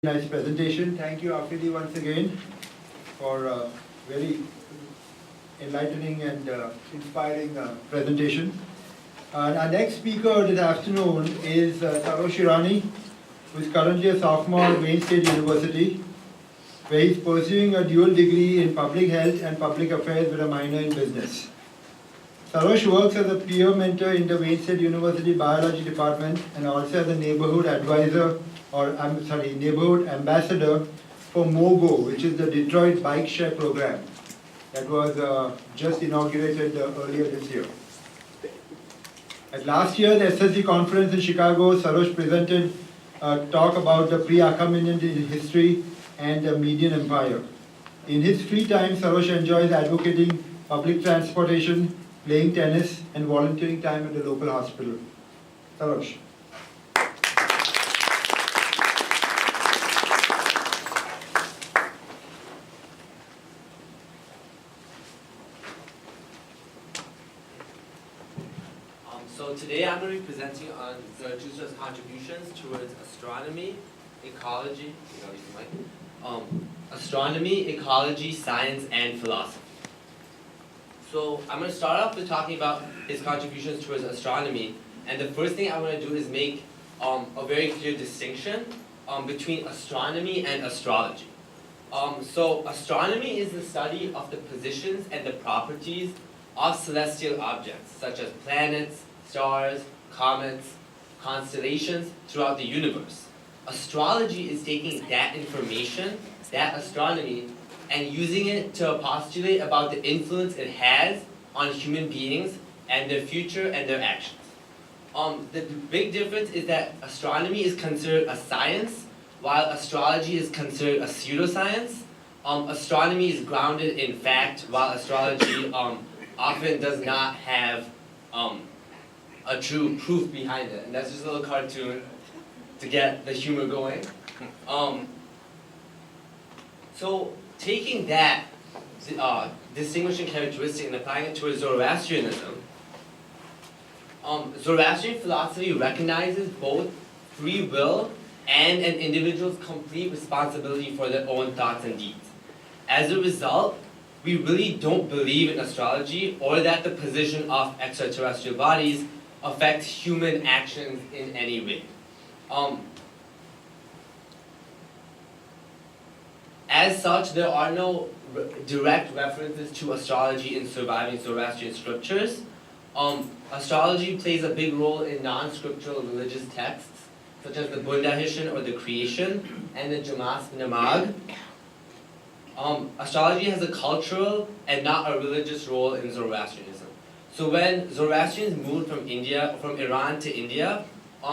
Nice presentation. Thank you, Afidi, once again for a very enlightening and inspiring presentation. Our next speaker this afternoon is Sarosh Irani, who is currently a sophomore at Wayne State University, where he is pursuing a dual degree in public health and public affairs with a minor in business. Sarosh works as a peer mentor in the Wayne State University Biology Department and also as a neighborhood advisor neighborhood ambassador for MOGO, which is the Detroit Bike Share Program that was just inaugurated earlier this year. At last year's SSZ conference in Chicago, Sarosh presented a talk about the pre-Achaemenid history and the Median Empire. In his free time, Sarosh enjoys advocating public transportation, playing tennis, and volunteering time at the local hospital. Sarosh. So today I'm going to be presenting on Zarathustra's contributions towards astronomy, ecology, science, and philosophy. So I'm going to start off with talking about his contributions towards astronomy, and the first thing I'm going to do is make a very clear distinction between astronomy and astrology. So astronomy is the study of the positions and the properties of celestial objects, such as planets, stars, comets, constellations throughout the universe. Astrology is taking that information, that astronomy, and using it to postulate about the influence it has on human beings and their future and their actions. The big difference is that astronomy is considered a science, while astrology is considered a pseudoscience. Astronomy is grounded in fact, while astrology often does not have a true proof behind it. And that's just a little cartoon to get the humor going. So taking that distinguishing characteristic and applying it towards Zoroastrianism, Zoroastrian philosophy recognizes both free will and an individual's complete responsibility for their own thoughts and deeds. As a result, we really don't believe in astrology or that the position of extraterrestrial bodies affects human actions in any way. As such, there are no direct references to astrology in surviving Zoroastrian scriptures. Astrology plays a big role in non-scriptural religious texts, such as the Bundahishan or the Creation, and the Jamas Namag. Astrology has a cultural and not a religious role in Zoroastrianism. So when Zoroastrians moved from Iran to India,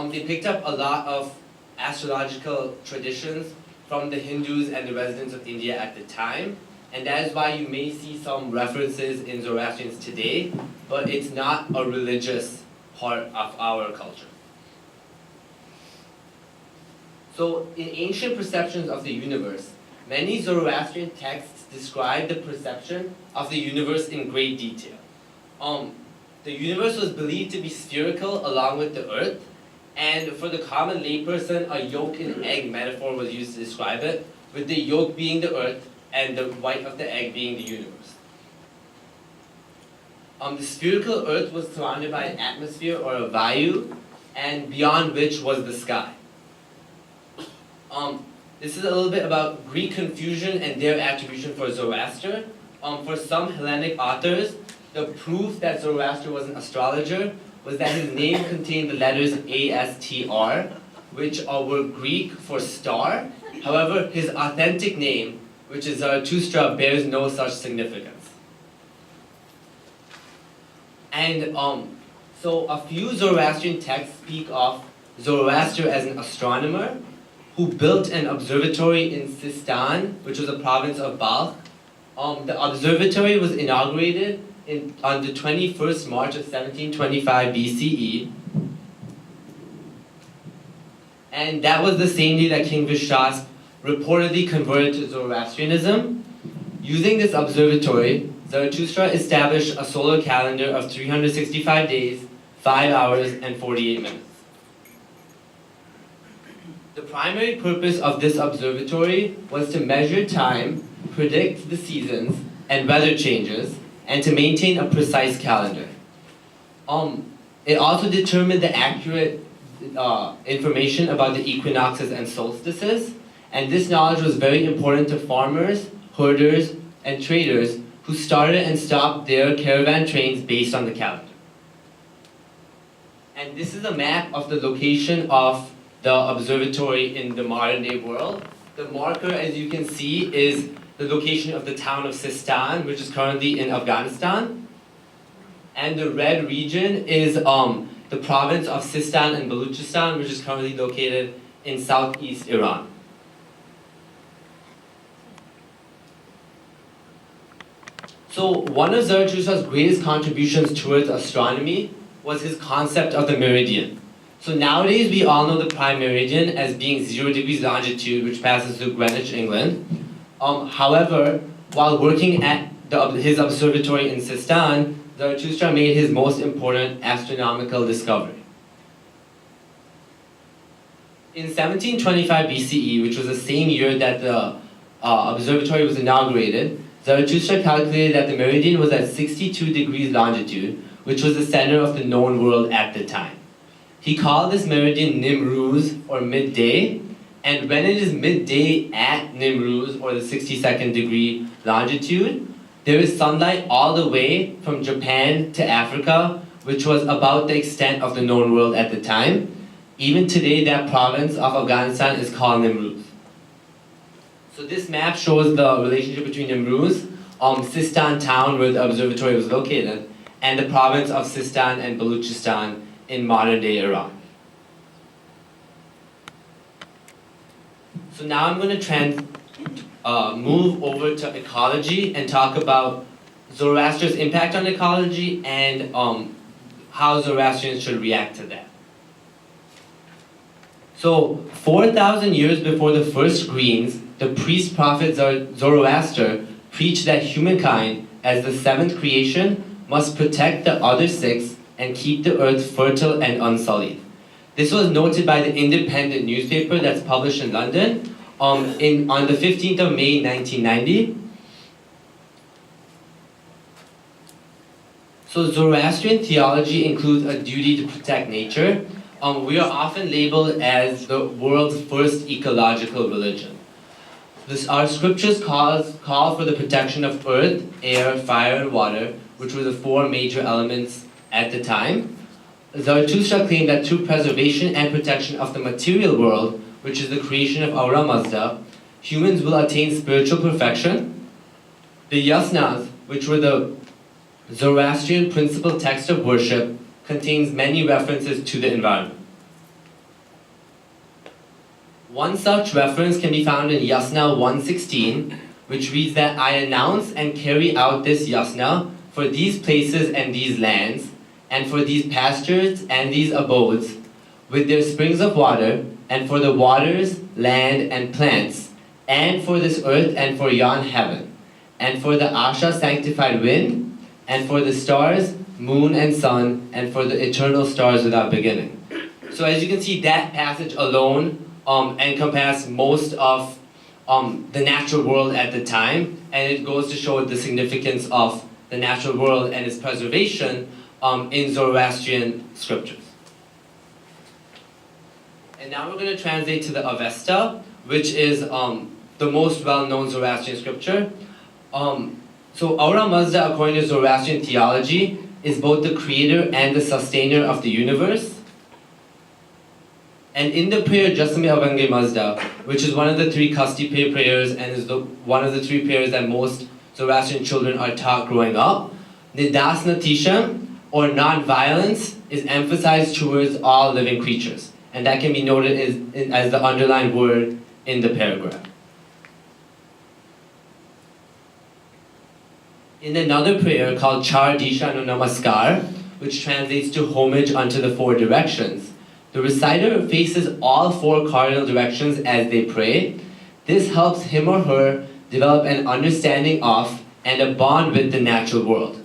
they picked up a lot of astrological traditions from the Hindus and the residents of India at the time, and that is why you may see some references in Zoroastrians today, but it's not a religious part of our culture. So in ancient perceptions of the universe, many Zoroastrian texts describe the perception of the universe in great detail. The universe was believed to be spherical along with the earth, and for the common layperson, a yolk and egg metaphor was used to describe it, with the yolk being the earth and the white of the egg being the universe. The spherical earth was surrounded by an atmosphere or a vayu, and beyond which was the sky. This is a little bit about Greek confusion and their attribution for Zoroaster. For some Hellenic authors, the proof that Zoroaster was an astrologer was that his name contained the letters ASTR, which were Greek for star. However, his authentic name, which is Zarathustra, bears no such significance. And so a few Zoroastrian texts speak of Zoroaster as an astronomer who built an observatory in Sistan, which was a province of Balkh. The observatory was inaugurated on the 21st March of 1725 BCE. And that was the same day that King Vishwas reportedly converted to Zoroastrianism. Using this observatory, Zarathustra established a solar calendar of 365 days, 5 hours, and 48 minutes. The primary purpose of this observatory was to measure time, predict the seasons and weather changes, and to maintain a precise calendar. It also determined the accurate information about the equinoxes and solstices, and this knowledge was very important to farmers, herders, and traders who started and stopped their caravan trains based on the calendar. And this is a map of the location of the observatory in the modern day world. The marker, as you can see, is the location of the town of Sistan, which is currently in Afghanistan. And the red region is the province of Sistan and Baluchistan, which is currently located in southeast Iran. So one of Zarathustra's greatest contributions towards astronomy was his concept of the meridian. So nowadays we all know the prime meridian as being 0 degrees longitude, which passes through Greenwich, England. However, while working at his observatory in Sistan, Zarathustra made his most important astronomical discovery. In 1725 BCE, which was the same year that the observatory was inaugurated, Zarathustra calculated that the meridian was at 62 degrees longitude, which was the center of the known world at the time. He called this meridian Nimruz, or midday, and when it is midday at Nimruz, or the 62nd degree longitude, there is sunlight all the way from Japan to Africa, which was about the extent of the known world at the time. Even today, that province of Afghanistan is called Nimruz. So this map shows the relationship between Nimruz, Sistan town where the observatory was located, and the province of Sistan and Baluchistan in modern-day Iran. So now I'm going to move over to ecology and talk about Zoroastria's impact on ecology and how Zoroastrians should react to that. So 4,000 years before the first Greens, the priest prophet Zoroaster preached that humankind, as the seventh creation, must protect the other six and keep the earth fertile and unsullied. This was noted by the Independent newspaper that's published in London on the 15th of May 1990. So Zoroastrian theology includes a duty to protect nature. We are often labeled as the world's first ecological religion. Our scriptures call for the protection of earth, air, fire, and water, which were the four major elements at the time. Zarathustra claimed that through preservation and protection of the material world, which is the creation of Ahura Mazda, humans will attain spiritual perfection. The yasnas, which were the Zoroastrian principal text of worship, contains many references to the environment. One such reference can be found in Yasna 116, which reads that I announce and carry out this yasna for these places and these lands, and for these pastures and these abodes, with their springs of water, and for the waters, land, and plants, and for this earth and for yon heaven, and for the Asha sanctified wind, and for the stars, moon, and sun, and for the eternal stars without beginning. So as you can see, that passage alone encompasses most of the natural world at the time, and it goes to show the significance of the natural world and its preservation in Zoroastrian scriptures. And now we're going to translate to the Avesta, which is the most well-known Zoroastrian scripture. So Ahura Mazda, according to Zoroastrian theology, is both the creator and the sustainer of the universe. And in the prayer Jasame Avange Mazda, which is one of the three Kasti prayers and is one of the three prayers that most Zoroastrian children are taught growing up, Nidasna Tisham, or non-violence, is emphasized towards all living creatures. And that can be noted as the underlined word in the paragraph. In another prayer called Char Disha No Namaskar, which translates to homage unto the four directions, the reciter faces all four cardinal directions as they pray. This helps him or her develop an understanding of and a bond with the natural world.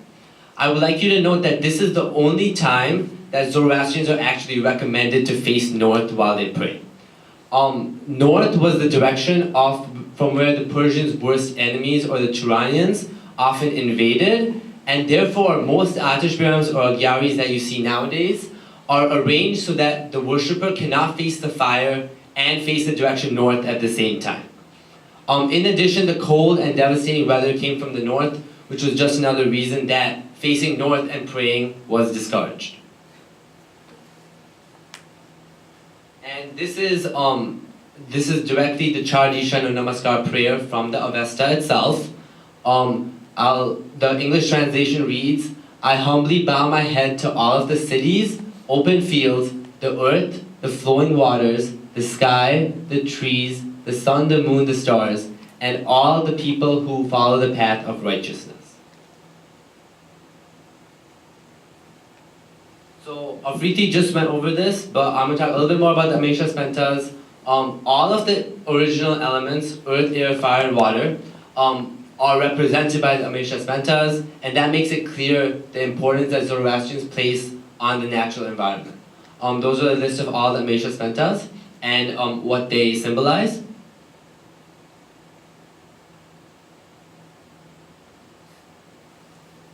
I would like you to note that this is the only time that Zoroastrians are actually recommended to face north while they pray. North was the direction from where the Persians' worst enemies, or the Turanians, often invaded, and therefore most ateshbirams or gyaris that you see nowadays are arranged so that the worshipper cannot face the fire and face the direction north at the same time. In addition, the cold and devastating weather came from the north, which was just another reason that facing north and praying was discouraged. And this is directly the Chardishan or Namaskar prayer from the Avesta itself. The English translation reads, "I humbly bow my head to all of the cities, open fields, the earth, the flowing waters, the sky, the trees, the sun, the moon, the stars, and all the people who follow the path of righteousness." So Afriti just went over this, but I'm going to talk a little bit more about the Amesha Spentas. All of the original elements, earth, air, fire, and water, are represented by the Amesha Spentas, and that makes it clear the importance that Zoroastrians place on the natural environment. Those are a list of all the Amesha Spentas and what they symbolize.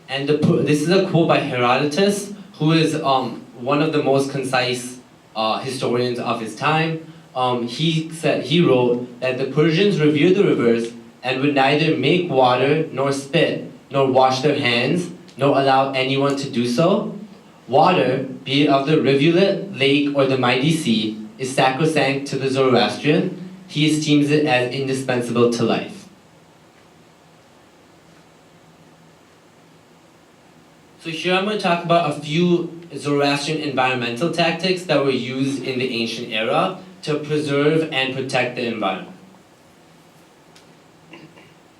And this is a quote by Herodotus, who is one of the most concise historians of his time. He wrote that the Persians revered the rivers and would neither make water nor spit nor wash their hands nor allow anyone to do so. Water, be it of the rivulet, lake, or the mighty sea, is sacrosanct to the Zoroastrian. He esteems it as indispensable to life. So here I'm going to talk about a few Zoroastrian environmental tactics that were used in the ancient era to preserve and protect the environment.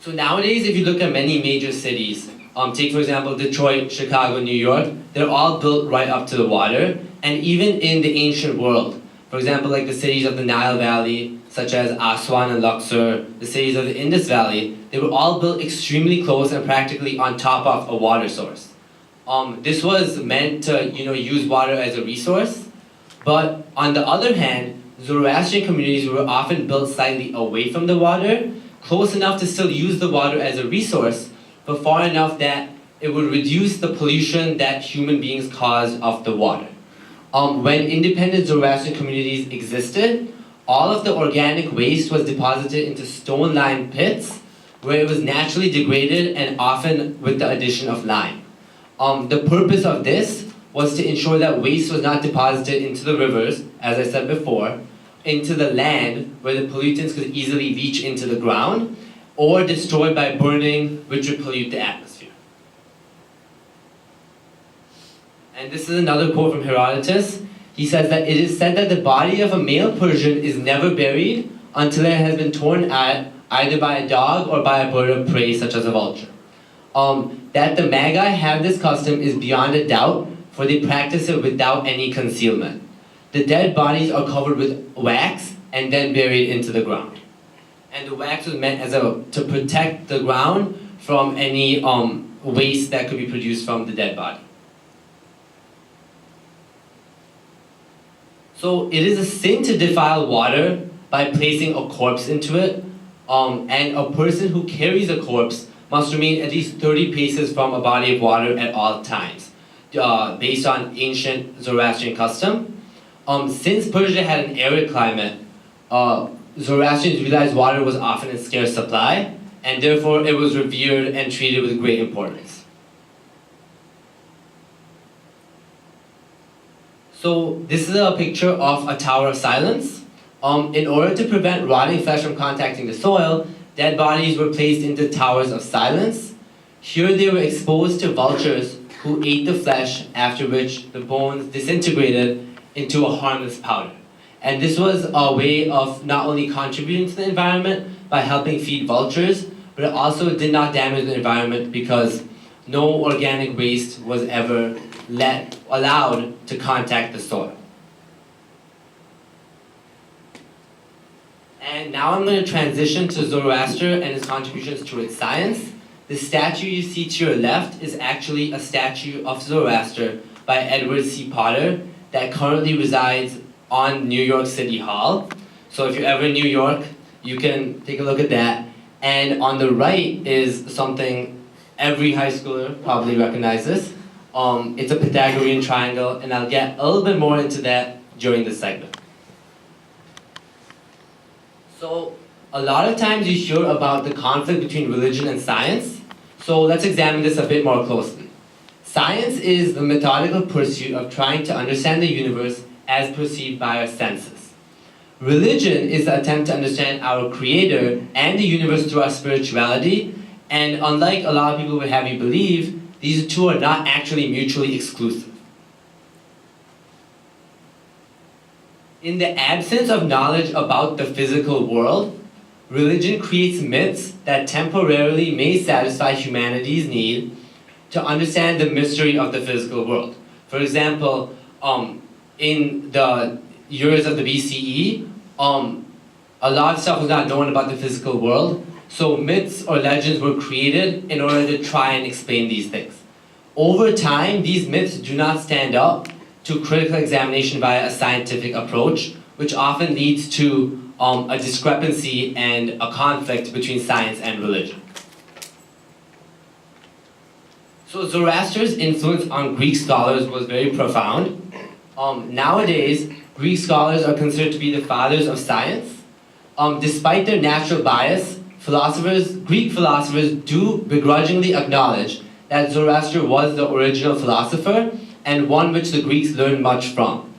So nowadays, if you look at many major cities, take for example Detroit, Chicago, New York, they're all built right up to the water. And even in the ancient world, for example like the cities of the Nile Valley, such as Aswan and Luxor, the cities of the Indus Valley, they were all built extremely close and practically on top of a water source. This was meant to use water as a resource, but on the other hand, Zoroastrian communities were often built slightly away from the water, close enough to still use the water as a resource, but far enough that it would reduce the pollution that human beings caused of the water. When independent Zoroastrian communities existed, all of the organic waste was deposited into stone-lined pits, where it was naturally degraded and often with the addition of lime. The purpose of this was to ensure that waste was not deposited into the rivers, as I said before, into the land where the pollutants could easily leach into the ground, or destroyed by burning, which would pollute the atmosphere. And this is another quote from Herodotus. He says that it is said that the body of a male Persian is never buried until it has been torn at either by a dog or by a bird of prey such as a vulture. That the Magi have this custom is beyond a doubt, for they practice it without any concealment. The dead bodies are covered with wax and then buried into the ground. And the wax was meant to protect the ground from any waste that could be produced from the dead body. So it is a sin to defile water by placing a corpse into it, and a person who carries a corpse must remain at least 30 paces from a body of water at all times, based on ancient Zoroastrian custom. Since Persia had an arid climate, Zoroastrians realized water was often in scarce supply, and therefore it was revered and treated with great importance. So this is a picture of a tower of silence. In order to prevent rotting flesh from contacting the soil, dead bodies were placed into towers of silence. Here they were exposed to vultures who ate the flesh, after which the bones disintegrated into a harmless powder. And this was a way of not only contributing to the environment by helping feed vultures, but it also did not damage the environment because no organic waste was ever allowed to contact the soil. And now I'm going to transition to Zoroaster and his contributions towards science. The statue you see to your left is actually a statue of Zoroaster by Edward C. Potter that currently resides on New York City Hall. So if you're ever in New York, you can take a look at that. And on the right is something every high schooler probably recognizes. It's a Pythagorean triangle, and I'll get a little bit more into that during this segment. So a lot of times you hear about the conflict between religion and science. So let's examine this a bit more closely. Science is the methodical pursuit of trying to understand the universe as perceived by our senses. Religion is the attempt to understand our Creator and the universe through our spirituality, and unlike a lot of people would have you believe, these two are not actually mutually exclusive. In the absence of knowledge about the physical world, religion creates myths that temporarily may satisfy humanity's need to understand the mystery of the physical world. For example, in the years of the BCE, a lot of stuff was not known about the physical world, so myths or legends were created in order to try and explain these things. Over time, these myths do not stand up to critical examination via a scientific approach, which often leads to a discrepancy and a conflict between science and religion. So Zoroaster's influence on Greek scholars was very profound. Nowadays, Greek scholars are considered to be the fathers of science. Despite their natural bias, Greek philosophers do begrudgingly acknowledge that Zoroaster was the original philosopher and one which the Greeks learned much from.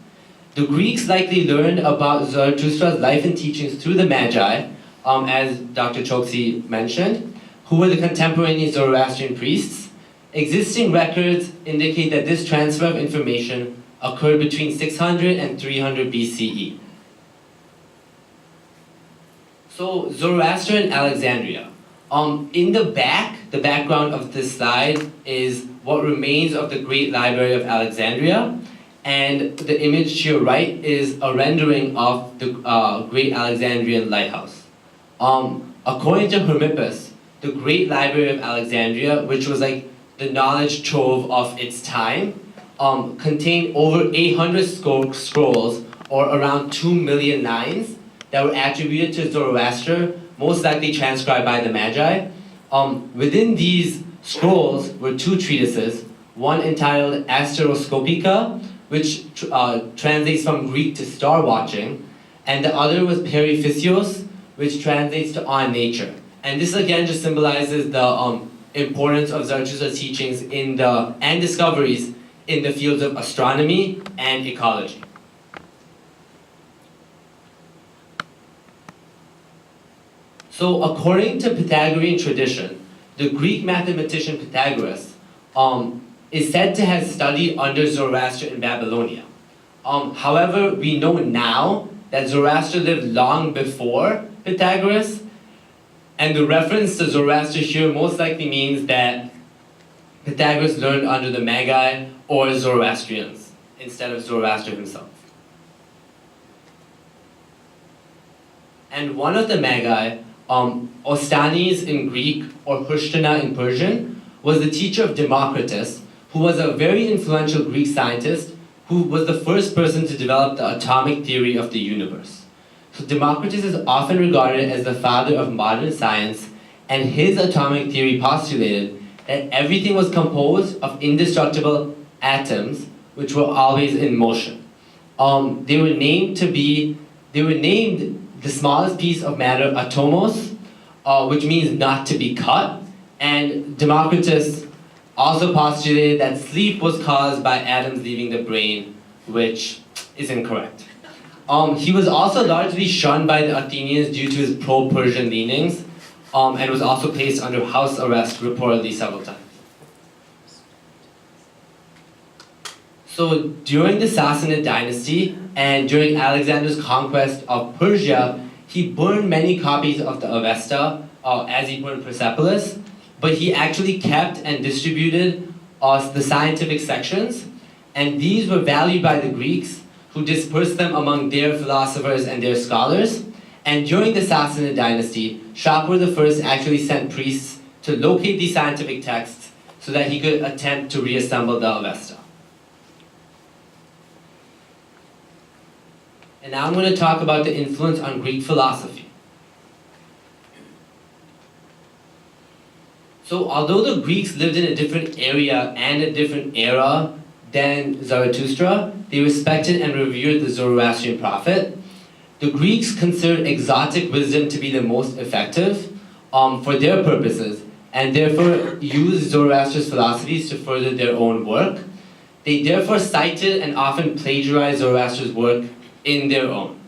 The Greeks likely learned about Zarathustra's life and teachings through the Magi, as Dr. Choksi mentioned, who were the contemporaneous Zoroastrian priests. Existing records indicate that this transfer of information occurred between 600 and 300 BCE. So Zoroaster in Alexandria. In the background of this slide is what remains of the Great Library of Alexandria, and the image to your right is a rendering of the Great Alexandrian Lighthouse. According to Hermippus, the Great Library of Alexandria, which was like the knowledge trove of its time, contained over 800 scrolls, or around 2 million lines, that were attributed to Zoroaster, most likely transcribed by the Magi. Within these scrolls were two treatises, one entitled Asteroskopica, which translates from Greek to star watching, and the other was Periphysios, which translates to on nature. And this again just symbolizes the importance of Zarathustra's teachings and discoveries in the fields of astronomy and ecology. So according to Pythagorean tradition, the Greek mathematician Pythagoras is said to have studied under Zoroaster in Babylonia. However, we know now that Zoroaster lived long before Pythagoras, and the reference to Zoroaster here most likely means that Pythagoras learned under the Magi or Zoroastrians instead of Zoroaster himself. And one of the Magi, Ostanes in Greek or Hushtana in Persian, was the teacher of Democritus, who was a very influential Greek scientist who was the first person to develop the atomic theory of the universe. So Democritus is often regarded as the father of modern science, and his atomic theory postulated that everything was composed of indestructible atoms which were always in motion. They were named the smallest piece of matter atomos, which means not to be cut, and Democritus also postulated that sleep was caused by atoms leaving the brain, which is incorrect. He was also largely shunned by the Athenians due to his pro-Persian leanings, and was also placed under house arrest reportedly several times. So during the Sassanid dynasty and during Alexander's conquest of Persia, he burned many copies of the Avesta, as he burned Persepolis, but he actually kept and distributed the scientific sections, and these were valued by the Greeks, who dispersed them among their philosophers and their scholars. And during the Sassanid dynasty, Shapur I actually sent priests to locate these scientific texts so that he could attempt to reassemble the Avesta. And now I'm going to talk about the influence on Greek philosophy. So although the Greeks lived in a different area and a different era than Zarathustra, they respected and revered the Zoroastrian prophet. The Greeks considered exotic wisdom to be the most effective for their purposes, and therefore used Zoroastrian's philosophies to further their own work. They therefore cited and often plagiarized Zoroastrian's work in their own.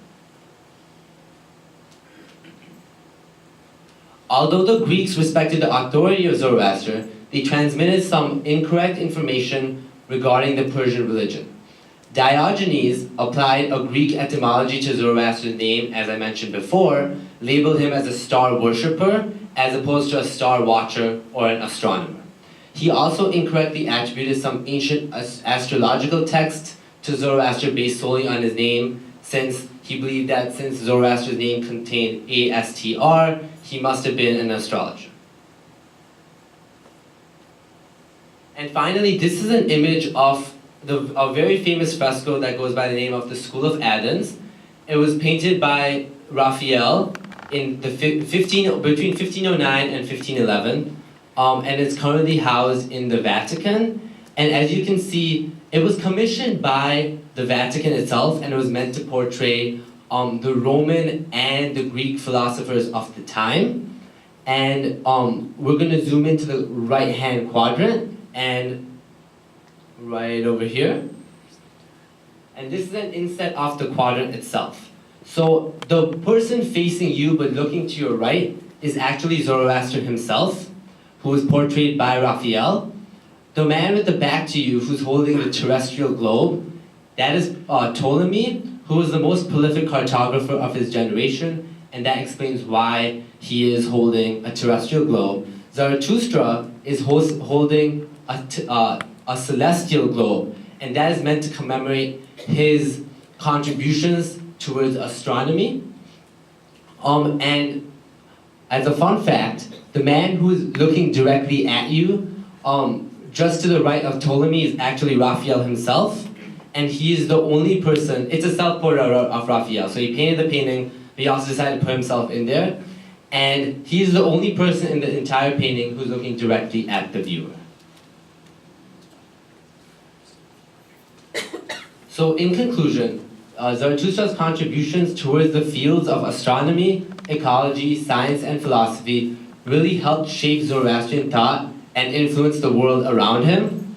Although the Greeks respected the authority of Zoroaster, they transmitted some incorrect information regarding the Persian religion. Diogenes applied a Greek etymology to Zoroaster's name, as I mentioned before, labeled him as a star worshipper, as opposed to a star watcher or an astronomer. He also incorrectly attributed some ancient astrological text to Zoroaster based solely on his name, since he believed that since Zoroaster's name contained ASTR, he must have been an astrologer. And finally, this is an image of a very famous fresco that goes by the name of the School of Athens. It was painted by Raphael in between 1509 and 1511, and it's currently housed in the Vatican. And as you can see, it was commissioned by the Vatican itself, and it was meant to portray the Roman and the Greek philosophers of the time. And we're going to zoom into the right-hand quadrant, and right over here. And this is an inset of the quadrant itself. So the person facing you but looking to your right is actually Zoroaster himself, who is portrayed by Raphael. The man with the back to you, who's holding the terrestrial globe, that is Ptolemy, who was the most prolific cartographer of his generation, and that explains why he is holding a terrestrial globe. Zarathustra is holding a celestial globe, and that is meant to commemorate his contributions towards astronomy. And as a fun fact, the man who is looking directly at you, just to the right of Ptolemy, is actually Raphael himself, and he is the only person. It's a self-portrait of Raphael, so he painted the painting, but he also decided to put himself in there, and he's the only person in the entire painting who's looking directly at the viewer. So in conclusion, Zarathustra's contributions towards the fields of astronomy, ecology, science, and philosophy really helped shape Zoroastrian thought and influence the world around him.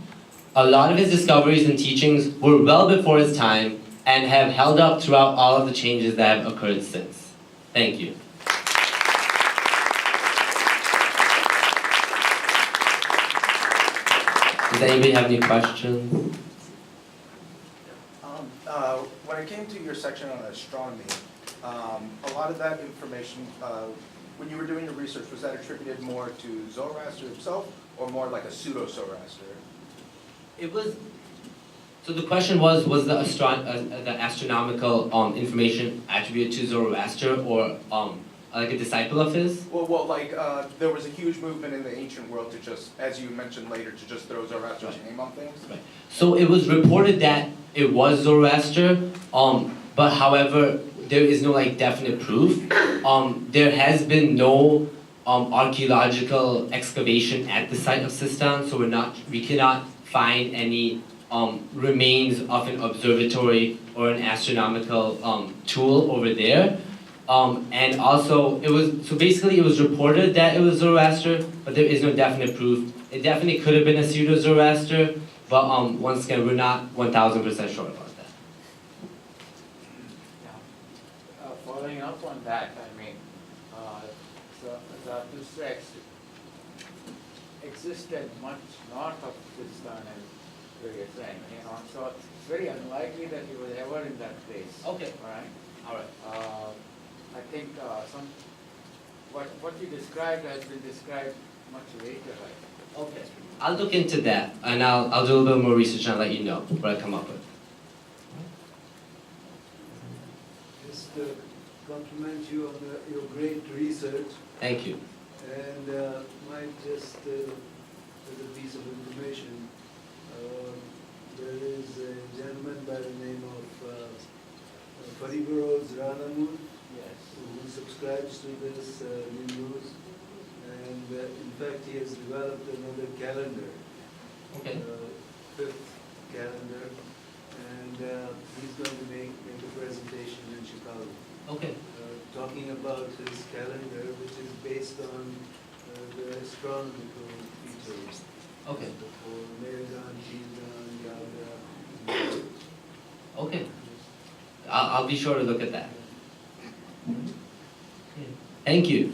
A lot of his discoveries and teachings were well before his time and have held up throughout all of the changes that have occurred since. Thank you. Does anybody have any questions? When it came to your section on astronomy, a lot of that information, when you were doing your research, was that attributed more to Zoroaster himself, or more like a pseudo-Zoroaster? It was. So the question was the astronomical information attributed to Zoroaster, or like a disciple of his? Well, like there was a huge movement in the ancient world to just, as you mentioned later, to just throw Zoroaster's name on things. Right. So it was reported that it was Zoroaster, but however, there is no like definite proof. There has been no archaeological excavation at the site of Sistan, so we cannot find any remains of an observatory or an astronomical tool over there. And also, it was reported that it was Zoroaster, but there is no definite proof. It definitely could have been a pseudo-Zoroaster, but once again, we're not 1,000% sure about that. Yeah. Following up on that, I mean, Zarathustra existed much north of Sistan and where you're saying, so it's very unlikely that he was ever in that place. Okay. All right. I think what you described has been described much later, right? Okay. I'll look into that, and I'll do a little bit more research and I'll let you know what I come up with. Just compliment you on your great research. Thank you. And might just, as a piece of information, there is a gentleman by the name of Faribaroz Ranamun, Yes. who subscribes to this news, and in fact he has developed another calendar, Okay. fifth calendar, and he's going to make a presentation in Chicago, Okay. talking about his calendar, which is based on the astronomical features. Okay. For Megan, Jildan, Yaga. Okay. I'll be sure to look at that. Thank you.